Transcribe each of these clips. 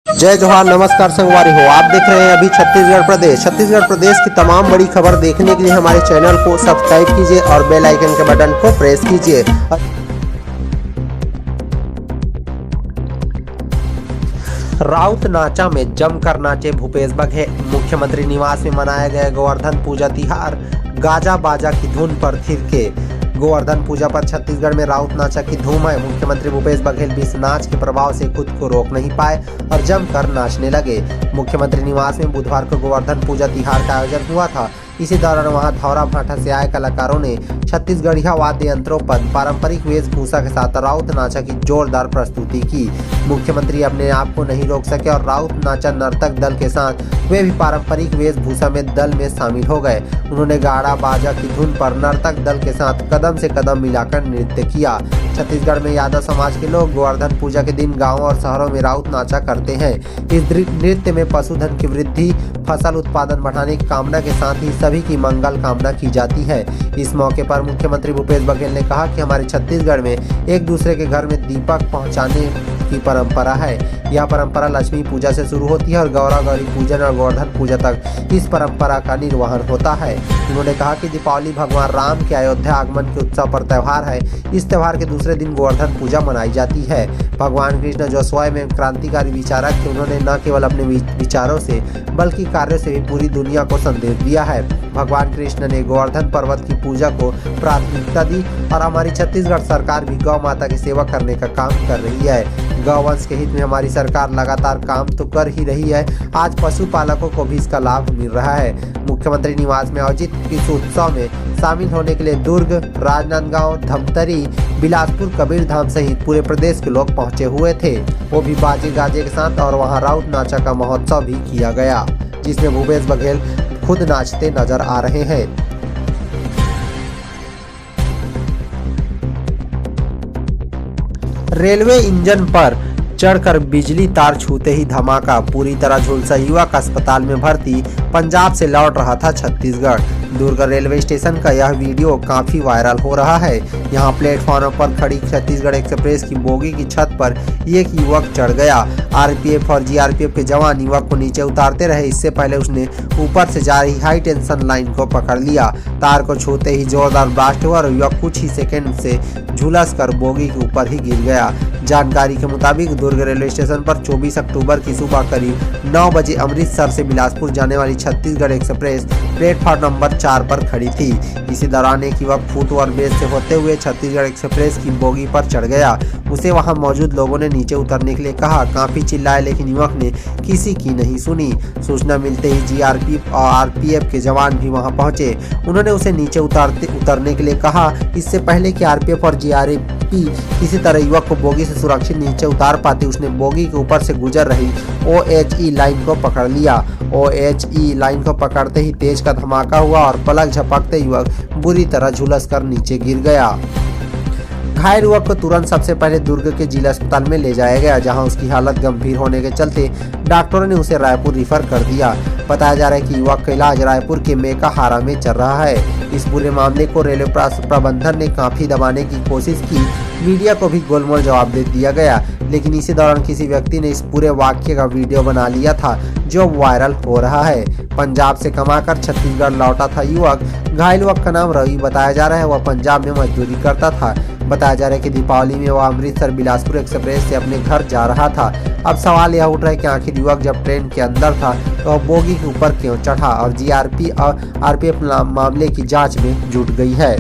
जय जोहार, नमस्कार संगवारी हो। आप देख रहे हैं अभी छत्तीसगढ़ प्रदेश की तमाम बड़ी खबर देखने के लिए हमारे चैनल को सब्सक्राइब कीजिए और बेल आइकन के बटन को प्रेस कीजिए। राउत नाचा में जमकर नाचे भूपेश बघेल। मुख्यमंत्री निवास में मनाया गया गोवर्धन पूजा तिहार। गाजा बाजा की धुन पर थिरके। गोवर्धन पूजा पर छत्तीसगढ़ में राउत नाचा की धूम है। मुख्यमंत्री भूपेश बघेल भी इस नाच के प्रभाव से खुद को रोक नहीं पाए और जमकर नाचने लगे। मुख्यमंत्री निवास में बुधवार को गोवर्धन पूजा तिहार का आयोजन हुआ था। इसी दौरान वहां धौरा भाटा से आए कलाकारों ने छत्तीसगढ़िया वाद्य यंत्रों पर पारंपरिक वेशभूषा के साथ राउत नाचा की जोरदार प्रस्तुति की। मुख्यमंत्री अपने आप को नहीं रोक सके और राउत नाचा नर्तक दल के साथ वे भी पारंपरिक वेशभूषा में दल में शामिल हो गए। उन्होंने गाड़ा बाजा की धुन पर नर्तक दल के साथ कदम से कदम मिलाकर नृत्य किया। छत्तीसगढ़ में यादव समाज के लोग गोवर्धन पूजा के दिन गाँव और शहरों में राउत नाचा करते हैं। इस नृत्य में पशुधन की वृद्धि, फसल उत्पादन बढ़ाने की कामना के साथ ही सभी की मंगल कामना की जाती है। इस मौके पर मुख्यमंत्री भूपेश बघेल ने कहा कि हमारे छत्तीसगढ़ में एक दूसरे के घर में दीपक पहुंचाने की परंपरा है। यह परंपरा लक्ष्मी पूजा से शुरू होती है और गौरा गौरी पूजन और गोवर्धन पूजा तक इस परंपरा का निर्वहन होता है। उन्होंने कहा कि दीपावली भगवान राम के अयोध्या आगमन के उत्सव पर त्योहार है। इस त्योहार के दूसरे दिन गोवर्धन पूजा मनाई जाती है। भगवान कृष्ण जो स्वयं में क्रांतिकारी विचारक थे, उन्होंने न केवल अपने विचारों से बल्कि कार्यों से भी पूरी दुनिया को संदेश दिया है। भगवान कृष्ण ने गोवर्धन पर्वत की पूजा को प्राथमिकता दी और हमारी छत्तीसगढ़ सरकार भी गौ माता की सेवा करने का काम कर रही है। गौवंश के हित में हमारी सरकार लगातार काम तो कर ही रही है। आज पशुपालकों को भी इसका लाभ मिल रहा है। मुख्यमंत्री निवास में आयोजित इस उत्सव में शामिल होने के लिए दुर्ग, राजनांदगांव, धमतरी, बिलासपुर, कबीरधाम सहित पूरे प्रदेश के लोग पहुंचे हुए थे। वो भी बाजे गाजे के साथ और वहां राउत नाचा का महोत्सव भी किया गया, जिसमें भूपेश बघेल खुद नाचते नजर आ रहे हैं। रेलवे इंजन पर चढ़कर बिजली तार छूते ही धमाका, पूरी तरह झुलसा युवक अस्पताल में भर्ती। पंजाब से लौट रहा था छत्तीसगढ़। दुर्ग रेलवे स्टेशन का यह वीडियो काफी वायरल हो रहा है। यहाँ प्लेटफॉर्म पर खड़ी छत्तीसगढ़ एक्सप्रेस की बोगी की छत पर एक युवक चढ़ गया। आरपीएफ और जीआरपीएफ के जवान युवक को नीचे उतारते रहे। इससे पहले उसने ऊपर से जा रही हाई टेंशन लाइन को पकड़ लिया। तार को छूते ही जोरदार ब्लास्ट हुआ और युवक कुछ ही सेकंड से झुलस कर बोगी के ऊपर ही गिर गया। जानकारी के मुताबिक दुर्ग रेलवे स्टेशन पर 24 अक्टूबर की सुबह करीब 9 बजे अमृतसर से बिलासपुर जाने वाली छत्तीसगढ़ एक्सप्रेस प्लेटफॉर्म नंबर 4 पर खड़ी थी। इसी दौरान एक युवक फुट ओवरब्रिज से होते हुए छत्तीसगढ़ एक्सप्रेस की बोगी पर चढ़ गया। उसे वहां मौजूद लोगों ने नीचे उतरने के लिए कहा। काफी चिल्लाए लेकिन युवक ने किसी की नहीं सुनी। सूचना मिलते ही जीआरपीएफ और आरपीएफ के जवान भी वहां पहुंचे। उन्होंने उसे नीचे उतरने के लिए कहा। इससे पहले कि आरपीएफ और जीआरपी किसी तरह युवक को बोगी से सुरक्षित नीचे उतार पाते, उसने बोगी के ऊपर से गुजर रही ओएचई लाइन को पकड़ लिया। ओएचई लाइन को पकड़ते ही तेज का धमाका हुआ और पलक झपकते युवक बुरी तरह झुलस कर नीचे गिर गया। घायल युवक को तुरंत सबसे पहले दुर्ग के जिला अस्पताल में ले जाया गया, जहां उसकी हालत गंभीर होने के चलते डॉक्टरों ने उसे रायपुर रेफर कर दिया। बताया जा रहा है कि युवक का इलाज रायपुर के मेकाहारा में चल रहा है। इस पूरे मामले को रेलवे प्रबंधन ने काफी दबाने की कोशिश की। मीडिया को भी गोलमोल जवाब दे दिया गया, लेकिन इसी दौरान किसी व्यक्ति ने इस पूरे वाक्य का वीडियो बना लिया था, जो वायरल हो रहा है। पंजाब से कमाकर छत्तीसगढ़ लौटा था युवक। घायल युवक का नाम रवि बताया जा रहा है। वह पंजाब में मजदूरी करता था। बताया जा रहा है कि दीपावली में वह अमृतसर बिलासपुर एक्सप्रेस से अपने घर जा रहा था। अब सवाल यह उठ रहा है कि आखिर युवक जब ट्रेन के अंदर था तो वह बोगी के ऊपर क्यों चढ़ा, और जीआरपी और आरपीएफ मामले की जांच में जुट गई है।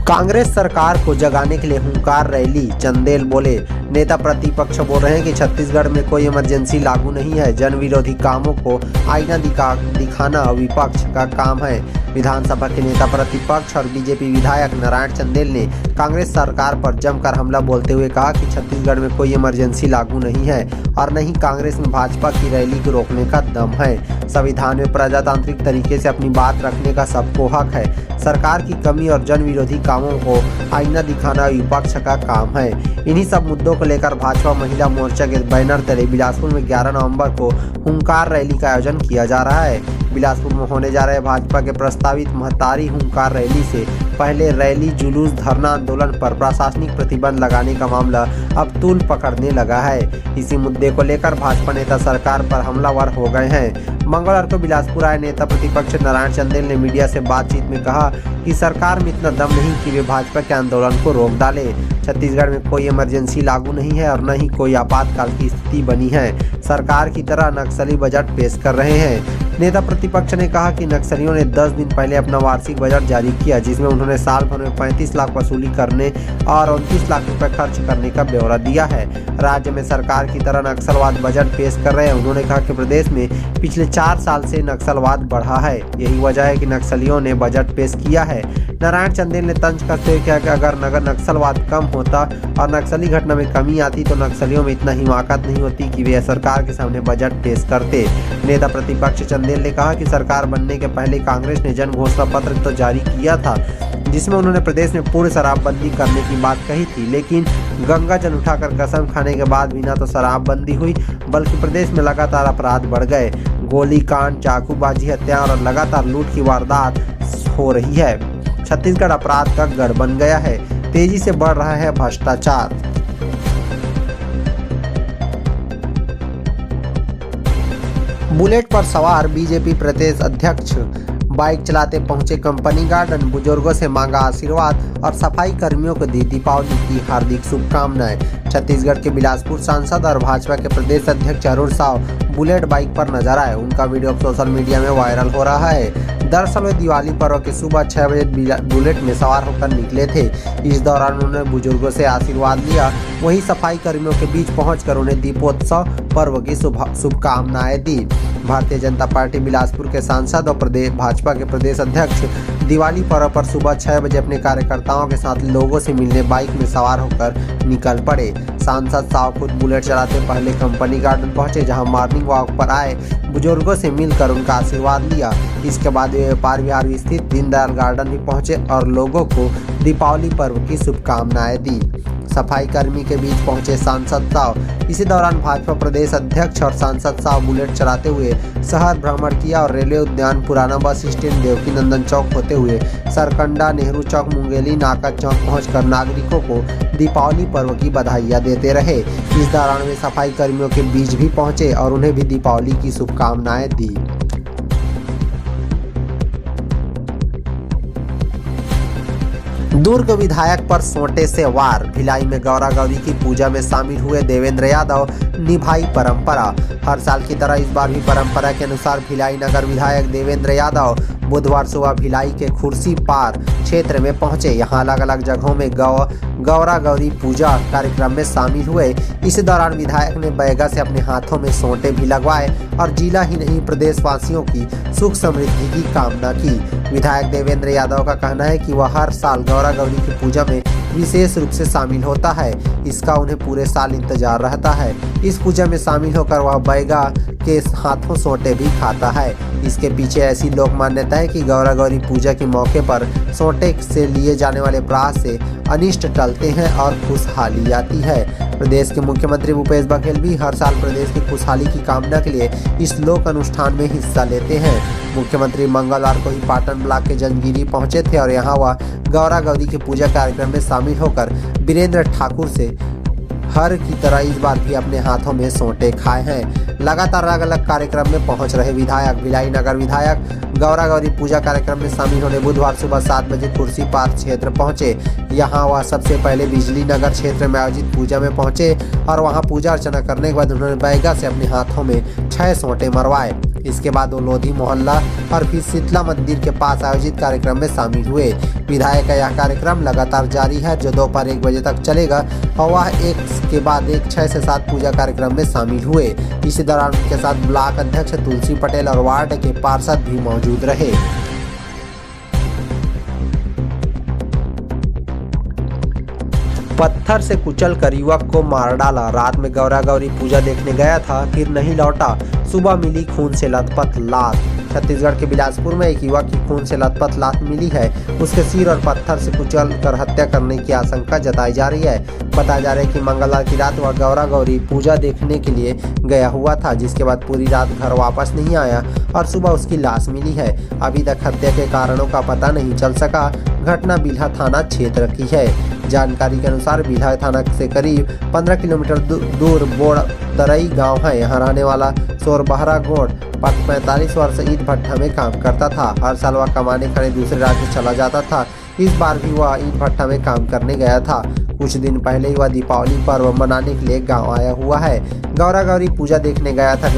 कांग्रेस सरकार को जगाने के लिए हुंकार रैली, चंदेल बोले। नेता प्रतिपक्ष बोल रहे हैं कि छत्तीसगढ़ में कोई इमरजेंसी लागू नहीं है। जन विरोधी कामों को आईना दिखाना विपक्ष का काम है। विधानसभा के नेता प्रतिपक्ष और बीजेपी विधायक नारायण चंदेल ने कांग्रेस सरकार पर जमकर हमला बोलते हुए कहा कि छत्तीसगढ़ में कोई इमरजेंसी लागू नहीं है और न ही कांग्रेस में भाजपा की रैली को रोकने का दम है। संविधान में प्रजातांत्रिक तरीके से अपनी बात रखने का सबको हक है। सरकार की कमी और जन विरोधी कामों को आईना दिखाना विपक्ष का काम है। इन्हीं सब मुद्दों को लेकर भाजपा महिला मोर्चा के बैनर तले बिलासपुर में 11 नवंबर को हुंकार रैली का आयोजन किया जा रहा है। बिलासपुर में होने जा रहे भाजपा के प्रस्तावित महतारी हुंकार रैली से पहले रैली, जुलूस, धरना आंदोलन पर प्रशासनिक प्रतिबंध लगाने का मामला अब तूल पकड़ने लगा है। इसी मुद्दे को लेकर भाजपा नेता सरकार पर हमलावर हो गए हैं। मंगलवार को बिलासपुर आए नेता प्रतिपक्ष नारायण चंदेल ने मीडिया से बातचीत में कहा कि सरकार में इतना दम नहीं कि वे भाजपा के आंदोलन को रोक डाले। छत्तीसगढ़ में कोई इमरजेंसी लागू नहीं है और न ही कोई आपातकाल की स्थिति बनी है। सरकार की तरह नक्सली बजट पेश कर रहे हैं। नेता प्रतिपक्ष ने कहा कि नक्सलियों ने 10 दिन पहले अपना वार्षिक बजट जारी किया, जिसमें उन्होंने साल भर में 35 लाख वसूली करने और 29 लाख रुपए खर्च करने का ब्यौरा दिया है। राज्य में सरकार की तरह नक्सलवाद बजट पेश कर रहे हैं। उन्होंने कहा कि प्रदेश में पिछले 4 साल से नक्सलवाद बढ़ा है, यही वजह है कि नक्सलियों ने बजट पेश किया है। नारायण चंदेल ने तंज कसते हुए कहा कि अगर नक्सलवाद कम होता और नक्सली घटना में कमी आती तो नक्सलियों में इतना हिमाकत नहीं होती कि वे सरकार के सामने बजट पेश करते। नेता प्रतिपक्ष चंदेल ने कहा कि सरकार बनने के पहले कांग्रेस ने जन घोषणा पत्र तो जारी किया था, जिसमें उन्होंने प्रदेश में पूर्ण शराबबंदी करने की बात कही थी, लेकिन गंगा जल उठाकर कसम खाने के बाद भी ना तो शराबबंदी हुई बल्कि प्रदेश में लगातार अपराध बढ़ गए। गोली कांड, चाकूबाजी, हत्या और लगातार लूट की वारदात हो रही है। छत्तीसगढ़ अपराध का गढ़ बन गया है। तेजी से बढ़ रहा है भ्रष्टाचार। बुलेट पर सवार बीजेपी प्रदेश अध्यक्ष बाइक चलाते पहुंचे कंपनी गार्डन, बुजुर्गों से मांगा आशीर्वाद और सफाई कर्मियों को दी दीपावली की हार्दिक शुभकामनाएं। छत्तीसगढ़ के बिलासपुर सांसद और भाजपा के प्रदेश अध्यक्ष अरुण साव बुलेट बाइक पर नजर आए। उनका वीडियो सोशल मीडिया में वायरल हो रहा है। दरअसल वे दिवाली पर्व के सुबह 6 बजे बुलेट में सवार होकर निकले थे। इस दौरान उन्होंने बुजुर्गों से आशीर्वाद लिया, वहीं सफाई कर्मियों के बीच पहुंचकर उन्हें दीपोत्सव पर्व की शुभकामनाएं दी। भारतीय जनता पार्टी बिलासपुर के सांसद और भाजपा के प्रदेश अध्यक्ष दिवाली पर्व पर सुबह 6 बजे अपने कार्यकर्ताओं के साथ लोगों से मिलने बाइक में सवार होकर निकल पड़े। सांसद साहब खुद बुलेट चलाते पहले कंपनी गार्डन पहुंचे, जहां मॉर्निंग वॉक पर आए बुजुर्गों से मिलकर उनका आशीर्वाद लिया। इसके बाद वे व्यापार विहार स्थित दीनदयाल गार्डन भी पहुंचे और लोगों को दीपावली पर्व की शुभकामनाएं दी। सफाई कर्मी के बीच पहुंचे सांसद साहब। इसी दौरान भाजपा प्रदेश अध्यक्ष और सांसद साहब बुलेट चलाते हुए शहर भ्रमण किया और रेलवे उद्यान, पुराना बस स्टैंड, देवकी नंदन चौक होते हुए सरकंडा, नेहरू चौक, मुंगेली नाका चौक पहुंचकर नागरिकों को दीपावली पर्व की बधाइयां देते रहे। इस दौरान वे सफाई कर्मियों के बीच भी पहुंचे और उन्हें भी दीपावली की शुभकामनाएं दी। दुर्ग विधायक पर सोंटे से वार, भिलाई में गौरा गौरी की पूजा में शामिल हुए देवेंद्र यादव, निभाई परंपरा। हर साल की तरह इस बार भी परंपरा के अनुसार भिलाई नगर विधायक देवेंद्र यादव बुधवार सुबह भिलाई के खुर्सी पार क्षेत्र में पहुंचे। यहां अलग अलग जगहों में गौरा गौरी पूजा कार्यक्रम में शामिल हुए। इस दौरान विधायक ने बैगा से अपने हाथों में सोंटे भी लगवाए और जिला ही नहीं प्रदेशवासियों की सुख समृद्धि की कामना की। विधायक देवेंद्र यादव का कहना है कि वह हर साल गौरा गौरी की पूजा में विशेष रूप से शामिल होता है। इसका उन्हें पूरे साल इंतजार रहता है। इस पूजा में शामिल होकर वह बैगा के हाथों सोंटे भी खाता है। इसके पीछे ऐसी लोक मान्यता है कि गौरा गौरी पूजा के मौके पर सोंटे से लिए जाने वाले प्रास से अनिष्ट टलते हैं और खुशहाली आती है। प्रदेश के मुख्यमंत्री भूपेश बघेल भी हर साल प्रदेश की खुशहाली की कामना के लिए इस लोक अनुष्ठान में हिस्सा लेते हैं। मुख्यमंत्री मंगलवार को ही पाटन ब्लॉक के जंगीरी पहुंचे थे और यहां वह गौरा गौरी की पूजा कार्यक्रम में शामिल होकर वीरेंद्र ठाकुर से हर की तरह इस बार भी अपने हाथों में सोंटे खाए हैं। लगातार अलग अलग कार्यक्रम में पहुंच रहे विधायक भिलाई नगर विधायक गौरा गौरी पूजा कार्यक्रम में शामिल होने बुधवार सुबह 7 बजे कुर्सी पार्क क्षेत्र पहुंचे। यहां वह सबसे पहले बिजली नगर क्षेत्र में आयोजित पूजा में पहुंचे और वहां पूजा अर्चना करने के बाद उन्होंने बैगा से अपने हाथों में 6 सोंटे मरवाए। इसके बाद वो लोधी मोहल्ला और फिर शीतला मंदिर के पास आयोजित कार्यक्रम में शामिल हुए। विधायक का यह कार्यक्रम लगातार जारी है, जो दोपहर 1 बजे तक चलेगा और वह एक के बाद एक 6 से 7 पूजा कार्यक्रम में शामिल हुए। इसी दौरान उनके साथ ब्लॉक अध्यक्ष तुलसी पटेल और वार्ड के पार्षद भी मौजूद रहे। पत्थर से कुचलकर युवक को मार डाला। रात में गौरा गौरी पूजा देखने गया था, फिर नहीं लौटा। सुबह मिली खून से लथपथ लाश। छत्तीसगढ़ के बिलासपुर में एक युवक की खून से लथपथ लाश मिली है। उसके सिर और पत्थर से कुचल कर हत्या करने की आशंका जताई जा रही है। बताया जा रहा है कि मंगलवार की रात वह गौरा गौरी पूजा देखने के लिए गया हुआ था, जिसके बाद पूरी रात घर वापस नहीं आया और सुबह उसकी लाश मिली है। अभी तक हत्या के कारणों का पता नहीं चल सका। घटना बिल्हा थाना क्षेत्र की है। जानकारी के अनुसार बिल्हा थाना से करीब 15 किलोमीटर दूर बोड़ तरई गांव है। यहाँ रहने वाला सोरबहरा गोड़ 45 वर्ष ईंट भट्ठा में काम करता था। हर साल वह कमाने खाने दूसरे राज्य चला जाता था। इस बार भी वह ईंट भट्ठा में काम करने गया था। कुछ दिन पहले ही वह दीपावली पर्व मनाने के लिए गांव आया हुआ है। गौरा गौरी पूजा देखने गया था।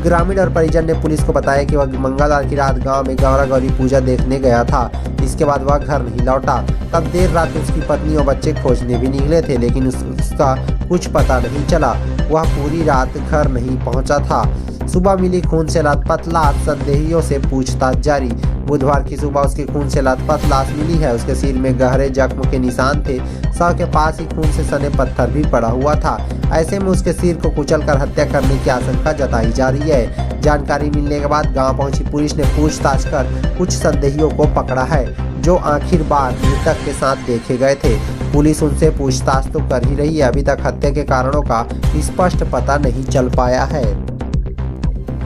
ग्रामीण और परिजन ने पुलिस को बताया कि वह मंगलवार की रात गांव में गौरा गौरी पूजा देखने गया था। इसके बाद वह घर नहीं लौटा। तब देर रात उसकी पत्नी और बच्चे खोजने भी निकले थे, लेकिन उसका कुछ पता नहीं चला। वह पूरी रात घर नहीं पहुंचा था। सुबह मिली खून से लथपथ लाश, संदेहियों से पूछताछ जारी। बुधवार की सुबह उसकी खून से लथपथ लाश मिली है। उसके सिर में गहरे जख्म के निशान थे। शव के पास ही खून से सने पत्थर भी पड़ा हुआ था। ऐसे में उसके सिर को कुचलकर हत्या करने की आशंका जताई जा रही है। जानकारी मिलने के बाद गांव पहुंची पुलिस ने पूछताछ कर कुछ संदेहियों को पकड़ा है, जो आखिर बार मृतक के साथ देखे गए थे। पुलिस उनसे पूछताछ तो कर ही रही है। अभी तक हत्या के कारणों का स्पष्ट पता नहीं चल पाया है।